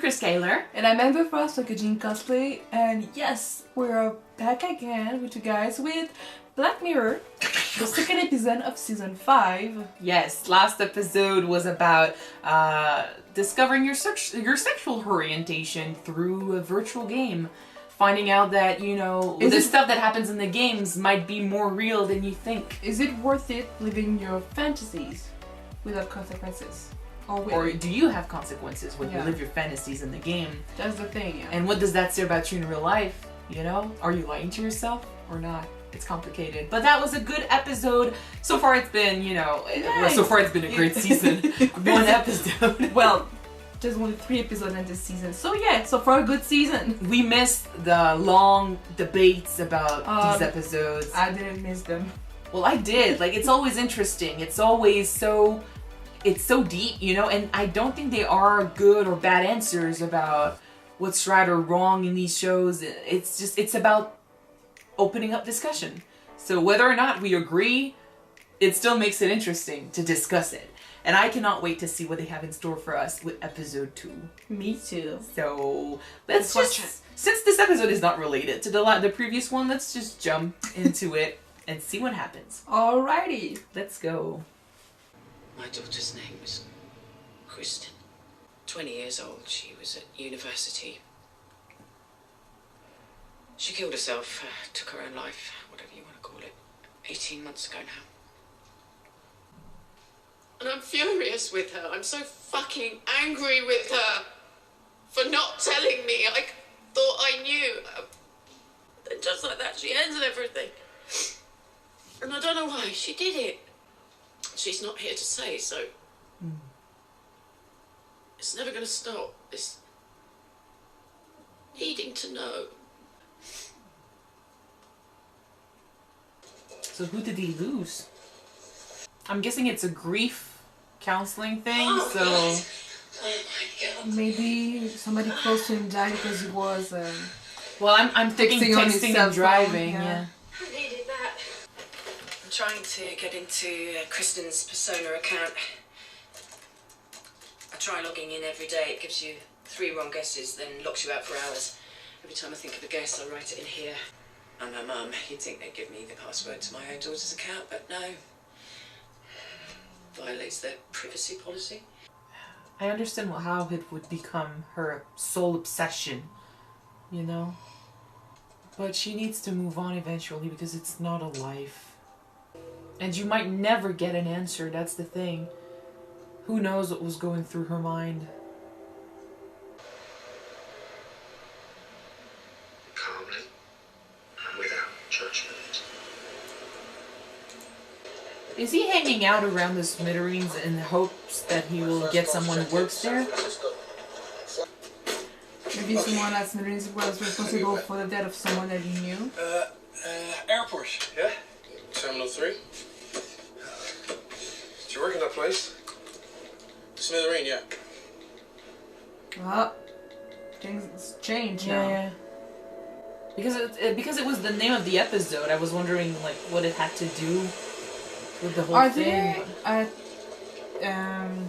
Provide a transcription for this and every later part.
Chris Kaler. And I'm Amber Frost, Kyuujin cosplay. And yes, we're back again with you guys with Black Mirror, the second episode of season 5. Yes, last episode was about discovering your sexual orientation through a virtual game. Finding out that, you know, the stuff that happens in the games might be more real than you think. Is it worth it living your fantasies without consequences? Or do you have consequences when you live your fantasies in the game? That's the thing, yeah. And what does that say about you in real life? You know? Are you lying to yourself or not? It's complicated. But that was a good episode. So far it's been, you know, so far it's been a great season. One episode. Well, there's only 3 episodes in this season. So yeah, so far a good season. We missed the long debates about these episodes. I didn't miss them. Well, I did. Like, it's always interesting. It's always so... It's so deep, you know? And I don't think there are good or bad answers about what's right or wrong in these shows. It's just, it's about opening up discussion. So whether or not we agree, it still makes it interesting to discuss it. And I cannot wait to see what they have in store for us with episode 2. Me too. So let's just, since this episode is not related to the previous one, let's just jump into it and see what happens. Alrighty. Let's go. My daughter's name was Kristen. 20 years old, she was at university. She killed herself, took her own life, whatever you want to call it, 18 months ago now. And I'm furious with her. I'm so fucking angry with her for not telling me. I thought I knew. And just like that, she ends everything. And I don't know why she did it. She's not here to say, so it's never going to stop. This needing to know. So who did he lose? I'm guessing it's a grief counseling thing, so... Oh my God. Maybe somebody close to him died because he was... well, I'm thinking texting and driving, yeah. I needed that. I'm trying to get into Kristen's Persona account. I try logging in every day. It gives you 3 wrong guesses, then locks you out for hours. Every time I think of a guess, I write it in here. I'm her mum. You'd think they'd give me the password to my own daughter's account, but no. Violates their privacy policy. I understand how it would become her sole obsession, you know? But she needs to move on eventually because it's not a life. And you might never get an answer, that's the thing. Who knows what was going through her mind? Calmly and without judgment. Is he hanging out around the Smithereens in hopes that he will get someone who works there? Maybe someone at Smithereens was responsible for the death of someone that he knew. Airport, yeah? Terminal 3. Do you work in that place? Smithereen, yeah. Well, things change now. Yeah. Because it was the name of the episode, I was wondering like what it had to do with the whole thing. Are there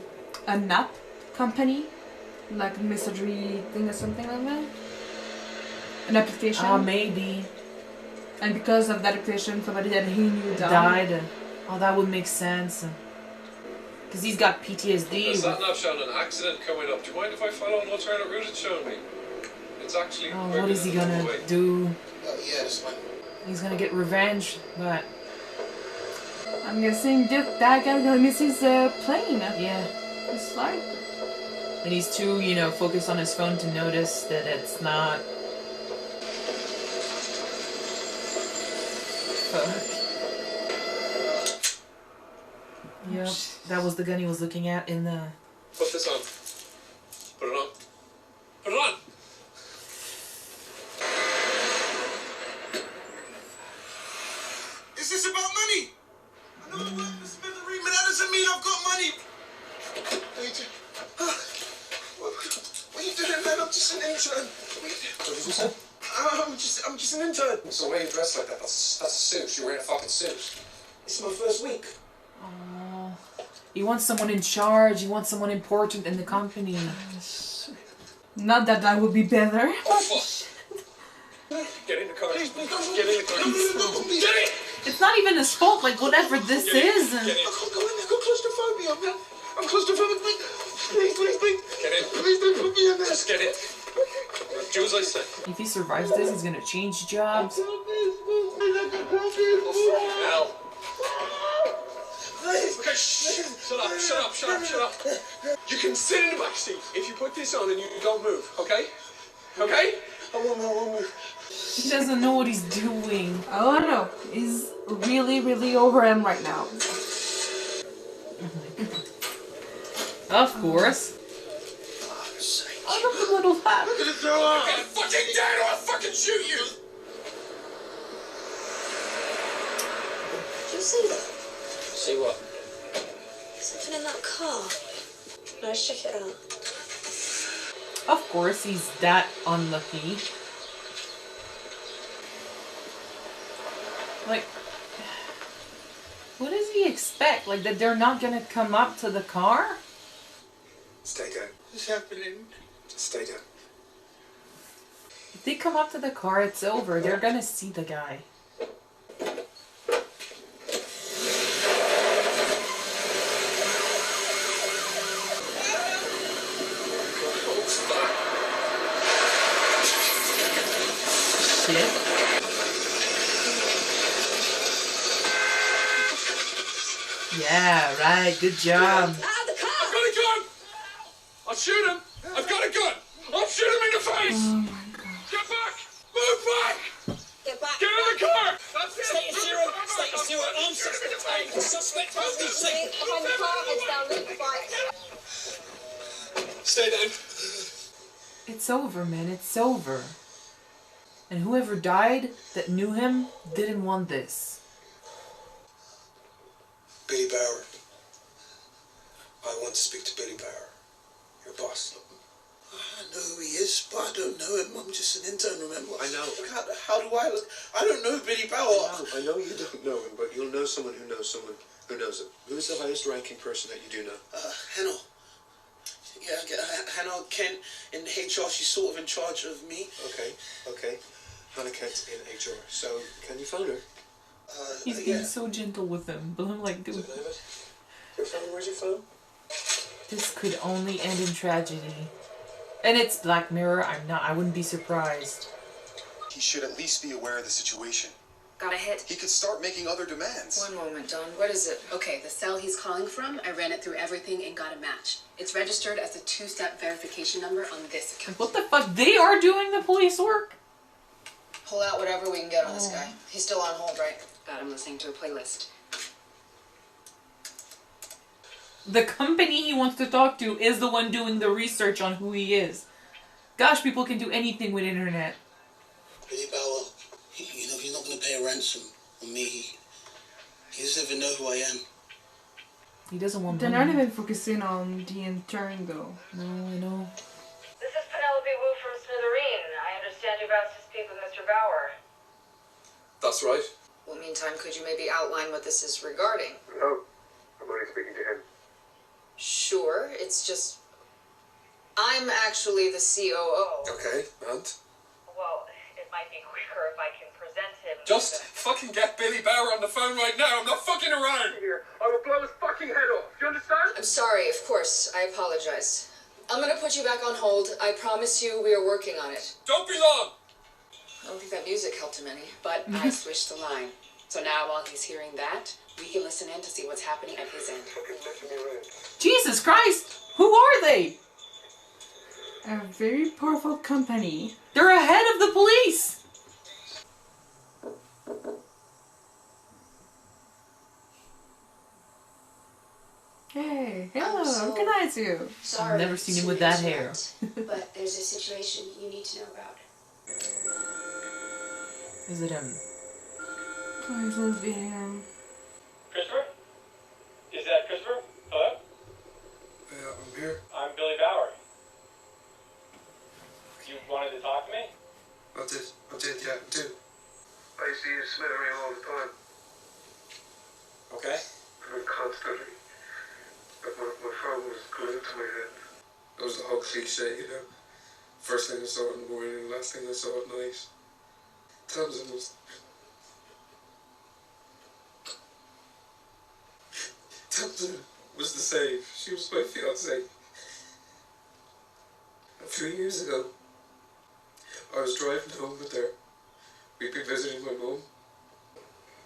a nap company? Like a messagery thing or something like that? An application? Maybe. And because of that application, somebody that he knew died. Oh, that would make sense. Because he's got PTSD. There's that nav showing an accident coming up. Do you mind if I follow an alternate route it's showing me? It's actually... Oh, what is he gonna do? Yeah, that's fine. He's gonna get revenge, but... I'm guessing that guy's gonna miss his plane. Yeah. His flight. And he's too, you know, focused on his phone to notice that it's not... Fuck. Yep, that was the gun he was looking at in the... Put this on. Put it on. Put it on! Is this about money? I know I work for Smithereen, but that doesn't mean I've got money. What are you doing, man? I'm just an intern. What did you say? I'm just an intern. So why are you dressed like that? That's a suit. You're wearing a fucking suit. It's my first week. He wants someone in charge. He wants someone important in the company. Not that that would be better. Oh, fuck. Get in the car. Get in the car. Get in! It's not even his fault, like, whatever this is. Get in. I can't go in there. I've got claustrophobia, man. I'm claustrophobic. Please, please, please. Get in. Please don't put me in there. Just get in. Do as I say. If he survives this, he's gonna change jobs. Hell. Please. Okay, shut up. You can sit in the back seat if you put this on and you don't move, okay? Okay? I won't move. He doesn't know what he's doing. Oh, I don't know. He's really, really over him right now. Of course. I love the little hat. I'm gonna throw up. Get fucking dead or I'll fucking shoot you! Did you see that? See what? Something in that car. No, let's check it out. Of course, he's that unlucky. Like, what does he expect? Like, that they're not gonna come up to the car? Stay down. What's happening? Just stay down. If they come up to the car, it's over. They're gonna see the guy. Shit. Yeah, right. Good job. Out of the car! I've got a gun! I'll shoot him! I've got a gun! I'll shoot him in the face! Oh my god. Get back! Move back! Get back! Get in the car! That's it! Status zero, status zero, armed suspect. Suspect has been seen. Behind the car, heads down, loop the bike. Stay down. It's over, man. It's over. And whoever died that knew him didn't want this. Billy Bauer. I want to speak to Billy Bauer, your boss. I know who he is, but I don't know him. I'm just an intern, remember? I know. How do I look? I don't know Billy Bauer. I know you don't know him, but you'll know someone who knows someone who knows him. Who is the highest ranking person that you do know? Hannah. Yeah, Hannah Kent in HR. She's sort of in charge of me. Okay. Hannah Kent in HR. So, can you phone her? He's being so gentle with them, but I'm like, dude, Your phone? Where's your phone? this could only end in tragedy. And it's Black Mirror. I wouldn't be surprised. He should at least be aware of the situation. Got a hit? He could start making other demands. One moment, Don. What is it? Okay, the cell he's calling from, I ran it through everything and got a match. It's registered as a 2-step verification number on this account. What the fuck? They are doing the police work? Pull out whatever we can get on this guy. He's still on hold, right? Got him listening to a playlist. The company he wants to talk to is the one doing the research on who he is. Gosh, people can do anything with internet. Billy Bauer, he's not going to pay a ransom on me. He doesn't even know who I am. He doesn't want They're money. not even focusing on the intern though. No, I know. This is Penelope Wu from Smithereen. I understand you've asked to speak with Mr. Bauer. That's right. Well, meantime, could you maybe outline what this is regarding? No. I'm only speaking to him. Sure, it's just... I'm actually the COO. Okay, and? Well, it might be quicker if I can present him. Just fucking get Billy Bauer on the phone right now. I'm not fucking around here. I will blow his fucking head off. Do you understand? I'm sorry, of course. I apologize. I'm gonna put you back on hold. I promise you we are working on it. Don't be long. I don't think that music helped him any, but I switched the line. So now while he's hearing that, we can listen in to see what's happening at his end. Jesus Christ! Who are they? A very powerful company. They're ahead of the police! Hey, hello, I recognize you. Sorry. I've never seen him with that hair. But there's a situation you need to know about. Is it him? Please let's be him. Christopher? Is that Christopher? Hello? Yeah, I'm here. I'm Billy Bauer. You wanted to talk to me? I did, yeah, I do. I see you smittering all the time. Okay. Constantly. But my phone was glued to my head. That was the whole cliche, you know. First thing I saw in the morning, last thing I saw at night. Tamsin was... Tamsin was the same. She was my fiancée. A few years ago, I was driving home with her. We'd been visiting my mum.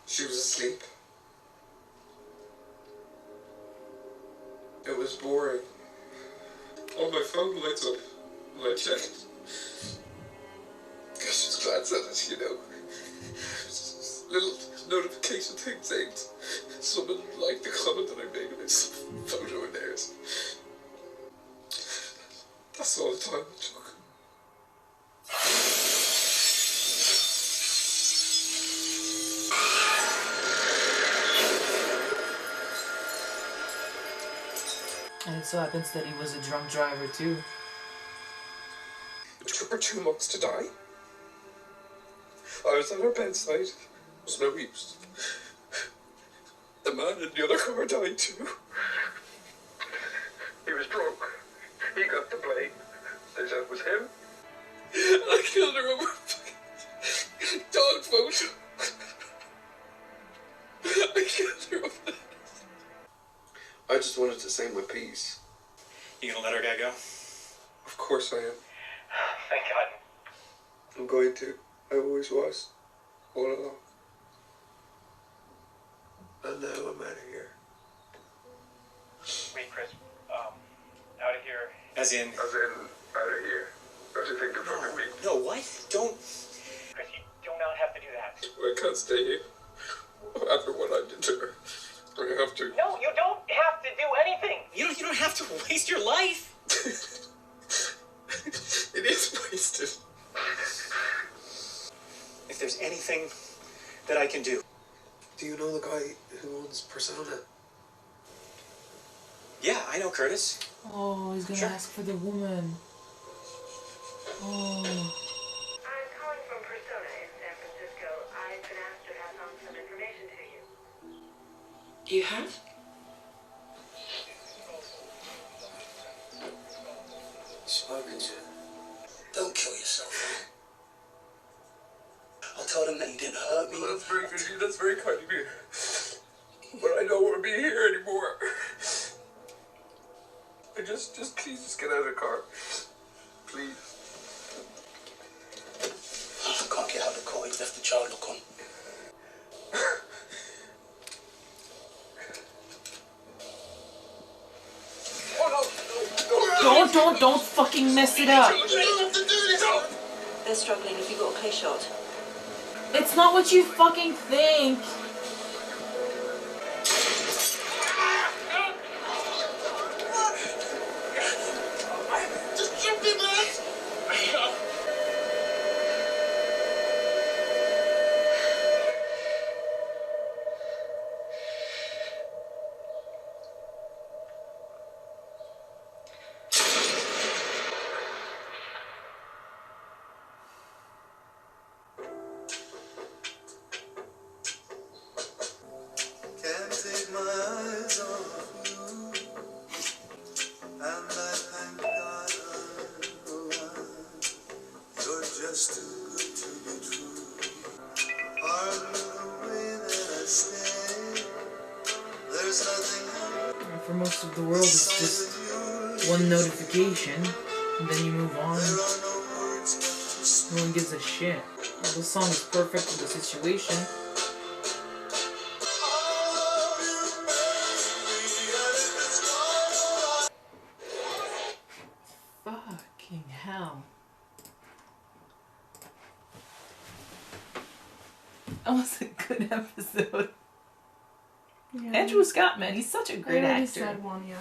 She was asleep. It was boring. All my phone lights up, and I checked. Gosh, just glance at it, you know. Just a little notification thing saying someone liked the comment that I made with this photo of theirs. That's all the time it took. And it so happens that he was a drunk driver too. It took her 2 months to die. I was at her bedside. It was no use. The man in the other car died too. He was drunk. He got the blame. They said it was him. I killed her over a fucking dog photo. I killed her over that. I just wanted to say my piece. You gonna let our guy go? Of course I am. Thank God. I'm going to. I always was. All along. And now I'm out of here. Wait, Chris. Out of here. As in? As in, out of here. What do you think of fucking me? No, what? Don't. Chris, you do not have to do that. I can't stay here. After what I did to her. I have to. No, you don't have to do anything. You don't have to waste your life. It is wasted. If there's anything that I can do. Do you know the guy who owns Persona? Yeah, I know Curtis. Oh, he's gonna ask for the woman. Oh. I'm calling from Persona in San Francisco. I've been asked to pass on some information to you. You have? Spoken to. Don't kill yourself. I'll tell them that you didn't hurt me. Well, that's very good of you. That's very kind of you. But I don't want to be here anymore. I just please just get out of the car. Please. I can't get out of the car. You left the child look on. Don't fucking mess it up. They're struggling. If you got a clear shot. It's not what you fucking think. Just jump in, man. Can't take my eyes off you, and I thank God I'm alive. You're just too good to be true. Pardon the way that I stay. There's nothing. For most of the world, it's just one notification, and then you move on. No one gives a shit. Well, this song is perfect for the situation. Fucking hell. That was a good episode. Yeah. Andrew Scott, man, he's such a great Really actor. sad one, yeah.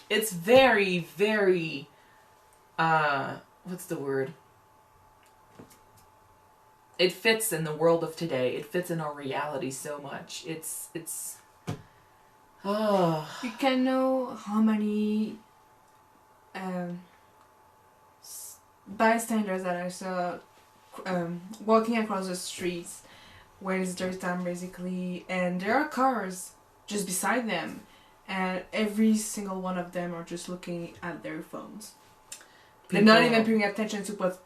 It's very, very, what's the word? It fits in the world of today. It fits in our reality so much. It's, oh. You can know how many bystanders that I saw walking across the streets where it's their time basically, and there are cars just beside them, and every single one of them are just looking at their phones. They're not even paying attention to what's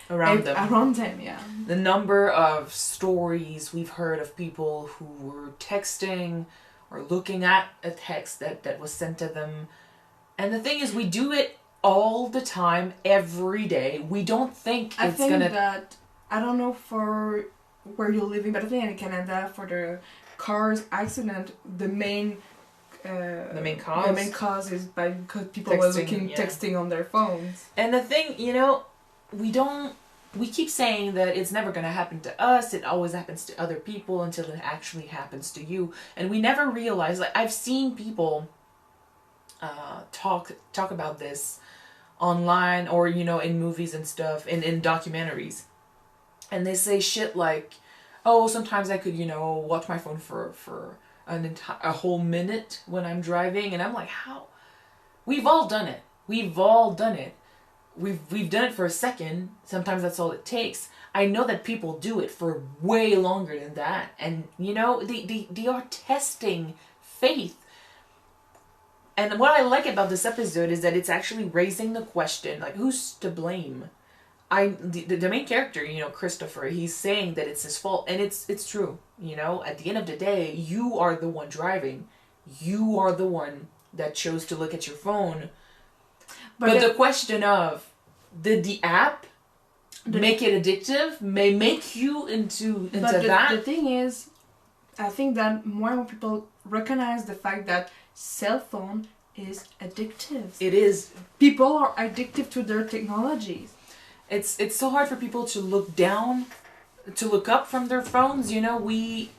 around them. Around them, yeah. The number of stories we've heard of people who were texting or looking at a text that was sent to them. And the thing is, we do it all the time, every day. We don't think I it's think gonna... that, I don't know for where you're living, but I think in Canada, for the cars accident, the main cause is because people were texting on their phones. And the thing, we keep saying that it's never going to happen to us, it always happens to other people until it actually happens to you. And we never realize, like, I've seen people talk about this online or, in movies and stuff, and in documentaries. And they say shit like, oh, sometimes I could, watch my phone for a whole minute when I'm driving. And I'm like, how? We've all done it. We've done it for a second. Sometimes that's all it takes. I know that people do it for way longer than that. And, they are testing faith. And what I like about this episode is that it's actually raising the question, like, who's to blame? The main character, Christopher, he's saying that it's his fault. And it's true. At the end of the day, you are the one driving. You are the one that chose to look at your phone. But the question of, did the app make it addictive? May make you into that? The thing is, I think that more and more people recognize the fact that cell phone is addictive. It is. People are addicted to their technologies. It's so hard for people to look down, to look up from their phones. The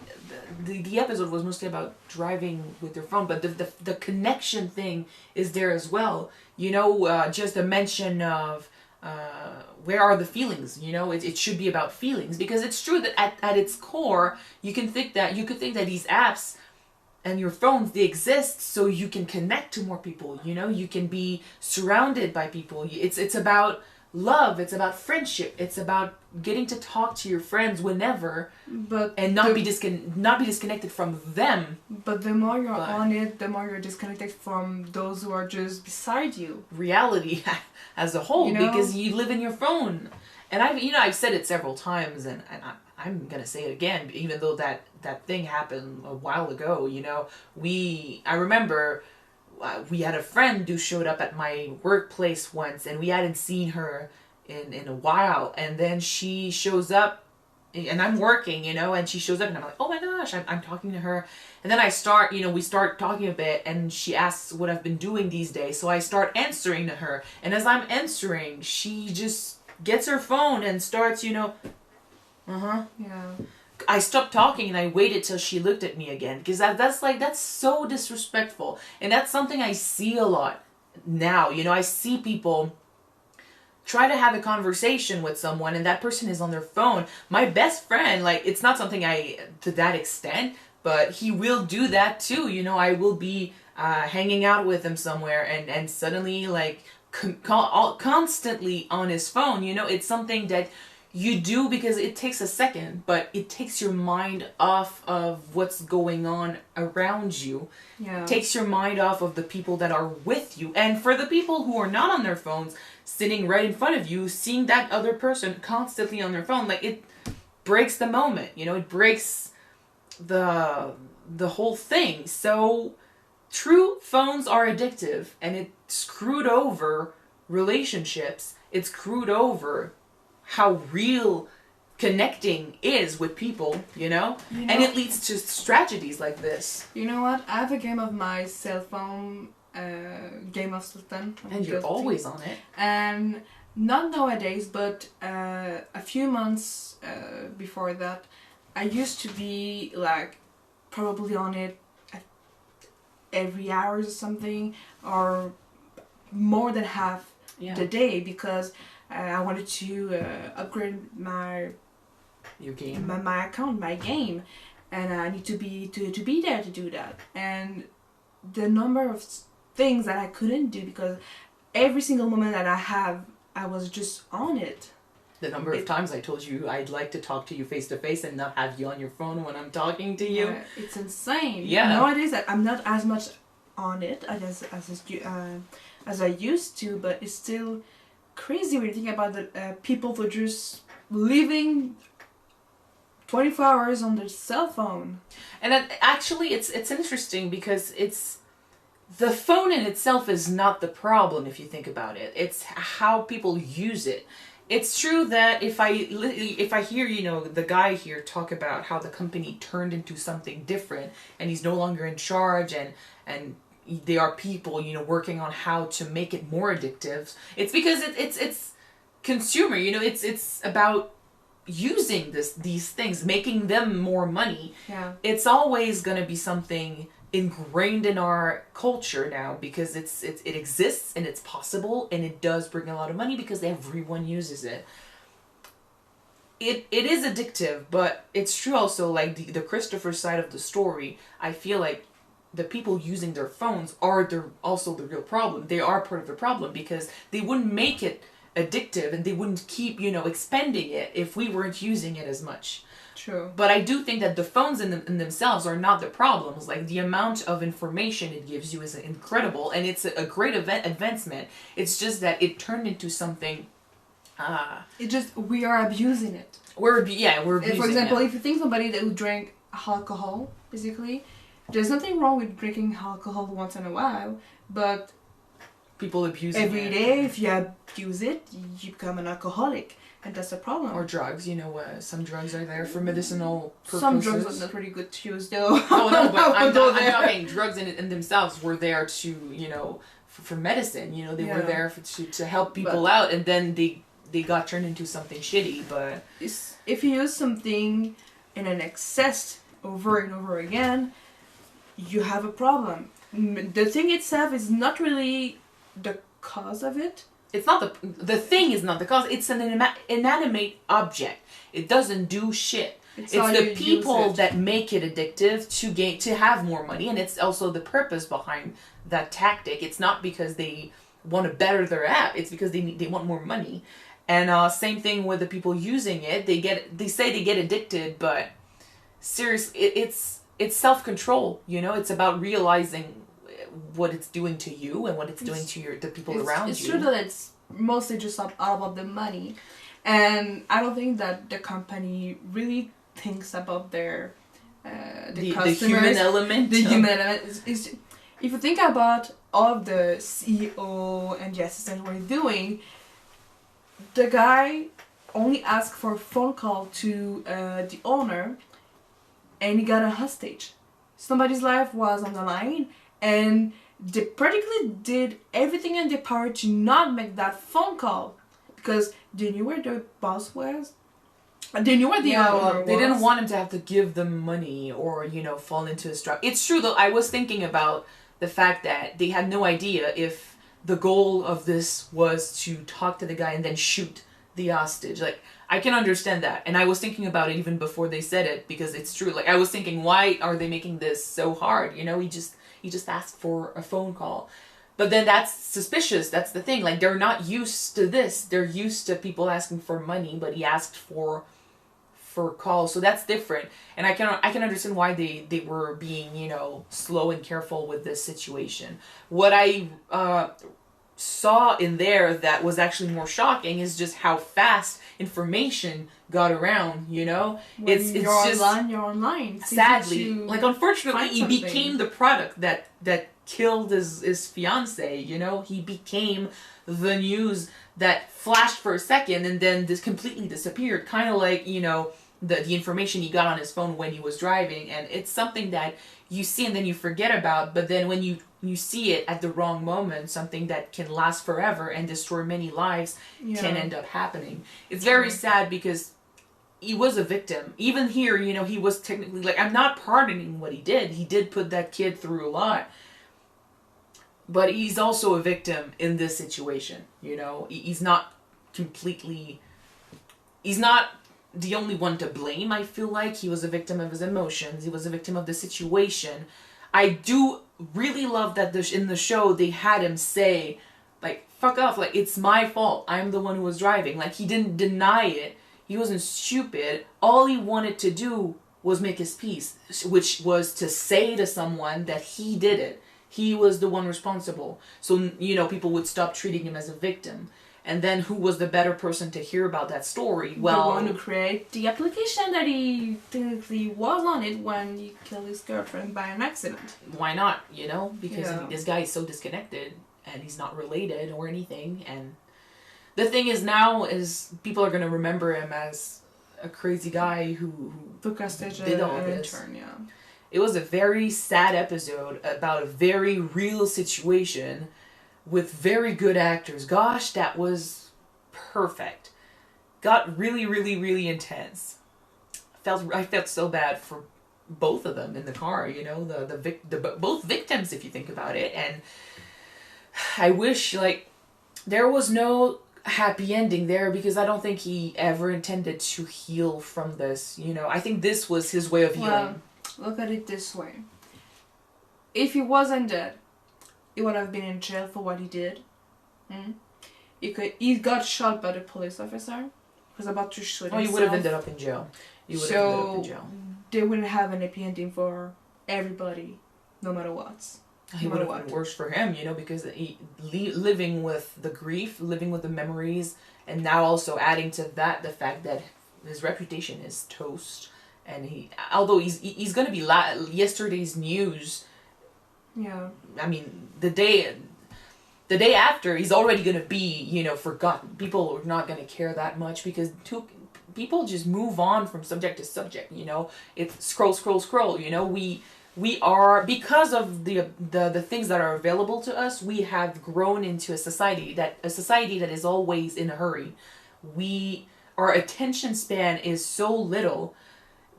episode was mostly about driving with your phone, but the connection thing is there as well. Just a mention of where are the feelings? It should be about feelings, because it's true that at its core, you could think that these apps and your phones, they exist so you can connect to more people. You can be surrounded by people. It's about love, it's about friendship, it's about getting to talk to your friends whenever, and not be disconnected from them. But the more you're on it, the more you're disconnected from those who are just beside you. Reality as a whole, because you live in your phone. And I've said it several times, and I'm gonna say it again, even though that thing happened a while ago. I remember. We had a friend who showed up at my workplace once, and we hadn't seen her in a while. And then she shows up, and I'm working, and she shows up, and I'm like, oh my gosh, I'm talking to her. And then we start talking a bit, and she asks what I've been doing these days. So I start answering to her. And as I'm answering, she just gets her phone and starts, Yeah. I stopped talking and I waited till she looked at me again, because that's so disrespectful. And that's something I see a lot now. I see people try to have a conversation with someone and that person is on their phone. My best friend, it's not something to that extent, but he will do that too. I will be hanging out with him somewhere and suddenly constantly on his phone. It's something that you do because it takes a second, but it takes your mind off of what's going on around you. Yeah. It takes your mind off of the people that are with you. And for the people who are not on their phones, sitting right in front of you, seeing that other person constantly on their phone, it breaks the moment. It breaks the whole thing. So true, phones are addictive, and it screwed over relationships. It screwed over how real connecting is with people, and it leads to tragedies like this. You know what? I have a game of my cell phone, Game of Sultan. And you're always on it. And not nowadays, but a few months before that, I used to be probably on it every hour or something, or more than half the day, because I wanted to upgrade my account, my game, and I need to be there to do that. And the number of things that I couldn't do, because every single moment that I was just on it. The number of times I told you I'd like to talk to you face to face and not have you on your phone when I'm talking to you. Yeah, it's insane. Yeah. Nowadays I'm not as much on it as I used to, but it's still crazy when you think about the people who are just living 24 hours on their cell phone. And actually, it's interesting because it's the phone in itself is not the problem if you think about it. It's how people use it. It's true that if I hear, you know, the guy here talk about how the company turned into something different and he's no longer in charge and they are people, you know, working on how to make it more addictive. It's because it's consumer, you know, it's about using these things, making them more money. Yeah. It's always going to be something ingrained in our culture now because it exists and it's possible and it does bring a lot of money because everyone uses it. It is addictive, but it's true also, like the Christopher side of the story. I feel like the people using their phones are also the real problem. They are part of the problem because they wouldn't make it addictive and they wouldn't keep, you know, expending it if we weren't using it as much. True. But I do think that the phones in themselves are not the problems. Like, the amount of information it gives you is incredible, and it's a great advancement. It's just that it turned into something... we are abusing it. We're abusing it. For example, if you think somebody that would drink alcohol, basically, there's nothing wrong with drinking alcohol once in a while, but... people abuse it. Every day, if you abuse it, you become an alcoholic. And that's a problem. Or drugs, you know, some drugs are there for medicinal purposes. Some drugs are not really good to use, though. Oh no, but I'm talking drugs in themselves were there to, you know, for medicine. You know, they were there to help people out, and then they got turned into something shitty. But if you use something in an excess over and over again, you have a problem. The thing itself is not really the cause of it. It's not the thing is not the cause. It's an inanimate object. It doesn't do shit. It's the people that make it addictive to have more money, and it's also the purpose behind that tactic. It's not because they want to better their app. It's because they want more money. And same thing with the people using it. They say they get addicted, but seriously, it's self-control. You know, it's about realizing what it's doing to you and what it's doing to the people around you. It's true that it's mostly just all about the money, and I don't think that the company really thinks about their the customers. The human element. The human element is if you think about all of the CEO and the assistant were doing, the guy only asked for a phone call to the owner, and he got a hostage. Somebody's life was on the line. And they practically did everything in their power to not make that phone call because they knew where their boss was. They knew where the owner was. They didn't want him to have to give them money or, you know, fall into his trap. It's true, though. I was thinking about the fact that they had no idea if the goal of this was to talk to the guy and then shoot the hostage. Like, I can understand that. And I was thinking about it even before they said it because it's true. Like, I was thinking, why are they making this so hard? You know, he just asked for a phone call. But then that's suspicious. That's the thing. Like, they're not used to this. They're used to people asking for money, but he asked for calls. So that's different. And I can understand why they were being, you know, slow and careful with this situation. What I saw in there that was actually more shocking is just how fast information got around, you know? When it's you're just online, you're online. Sadly, like, unfortunately, he became the product that killed his fiance, you know? He became the news that flashed for a second and then this completely disappeared. Kind of like, you know, the information he got on his phone when he was driving. And it's something that you see and then you forget about, but then when you see it at the wrong moment, something that can last forever and destroy many lives can end up happening. It's very sad because he was a victim. Even here, you know, he was technically, like, I'm not pardoning what he did. He did put that kid through a lot. But he's also a victim in this situation, you know. He's not the only one to blame, I feel like. He was a victim of his emotions. He was a victim of the situation. I do really love that in the show they had him say, like, fuck off, like, it's my fault. I'm the one who was driving. Like, he didn't deny it. He wasn't stupid. All he wanted to do was make his peace, which was to say to someone that he did it. He was the one responsible. So, you know, people would stop treating him as a victim. And then who was the better person to hear about that story? Well, the one who created the application that he technically was on it when he killed his girlfriend by an accident. Why not, you know? Because Yeah. this guy is so disconnected and he's not related or anything. And the thing is now is people are going to remember him as a crazy guy who took us to did all an this. intern, yeah. It was a very sad episode about a very real situation with very good actors. Gosh, that was perfect. Got really, really, really intense. I felt so bad for both of them in the car, you know, both victims if you think about it. And I wish like there was no happy ending there because I don't think he ever intended to heal from this, you know. I think this was his way of healing. Well, look at it this way. If he wasn't dead, he would have been in jail for what he did. He got shot by the police officer. He was about to shoot himself. Oh, he would have ended up in jail. They wouldn't have an happy ending for everybody, no matter what. He would have been worse for him, you know, because living with the grief, living with the memories, and now also adding to that the fact that his reputation is toast. And although he's going to be yesterday's news. Yeah. I mean, the day after, he's already going to be, you know, forgotten. People are not going to care that much because people just move on from subject to subject, you know. It's scroll, you know. We are, because of the things that are available to us, we have grown into a society that is always in a hurry. Our attention span is so little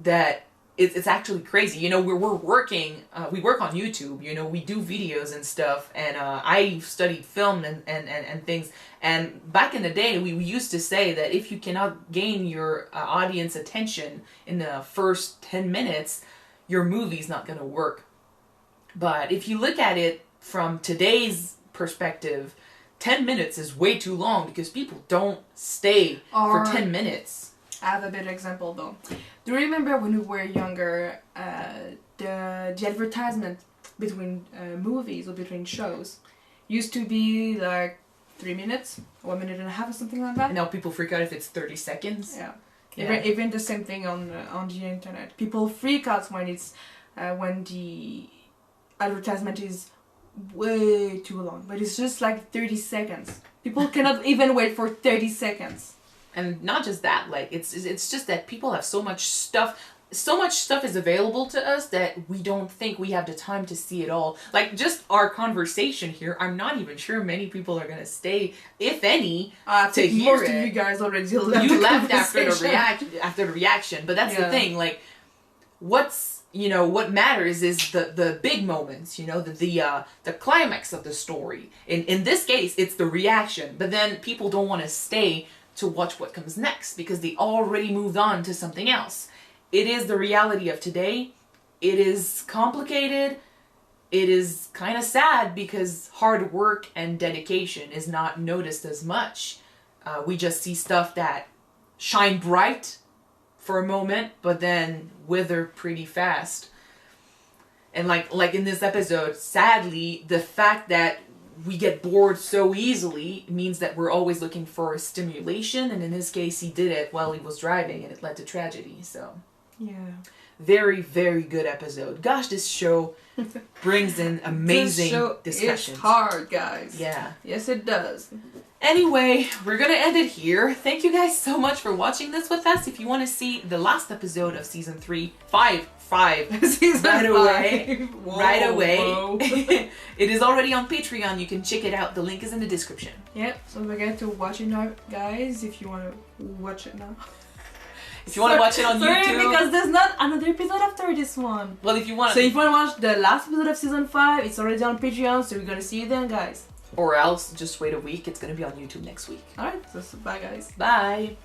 that it's actually crazy. You know, we work on YouTube, you know, we do videos and stuff, and I studied film and things, and back in the day we used to say that if you cannot gain your audience attention in the first 10 minutes, your movie's not going to work. But if you look at it from today's perspective, 10 minutes is way too long because people don't stay for 10 minutes. I have a better example though. Do you remember when we were younger, the advertisement between movies or between shows used to be like 3 minutes, 1 minute and a half or something like that? And now people freak out if it's 30 seconds. Yeah. Yeah. Even the same thing on the internet. People freak out when it's when the advertisement is way too long, but it's just like 30 seconds. People cannot even wait for 30 seconds. And not just that, like it's just that people have so much stuff is available to us that we don't think we have the time to see it all. Like just our conversation here, I'm not even sure many people are gonna stay, if any, to hear most it. of you guys already left. You the left after the conversation. reaction, but that's the Yeah. thing. Like, what matters is the big moments. You know, the climax of the story. In this case, it's the reaction. But then people don't want to stay to watch what comes next because they already moved on to something else. It is the reality of today. It is complicated. It is kind of sad because hard work and dedication is not noticed as much. We just see stuff that shine bright for a moment, but then wither pretty fast. And like in this episode, sadly, the fact that we get bored so easily means that we're always looking for stimulation, and in this case he did it while he was driving and it led to tragedy. So yeah, very, very good episode. Gosh, this show brings in amazing this show discussions. It's hard, guys. Yeah. Yes, it does. Anyway, we're gonna end it here. Thank you guys so much for watching this with us. If you want to see the last episode of season 5 season right away, Whoa, right away. whoa. It is already on Patreon. You can check it out. The link is in the description. Yep. So don't forget to watch it now, guys. If you want to watch it now. If you want to watch it on Sorry, YouTube, because there's not another episode after this one. Well, if you want, so if you want to watch the last episode of season 5, it's already on Patreon. So we're gonna see you then, guys. Or else just wait a week. It's gonna be on YouTube next week. All right. So bye, guys. Bye.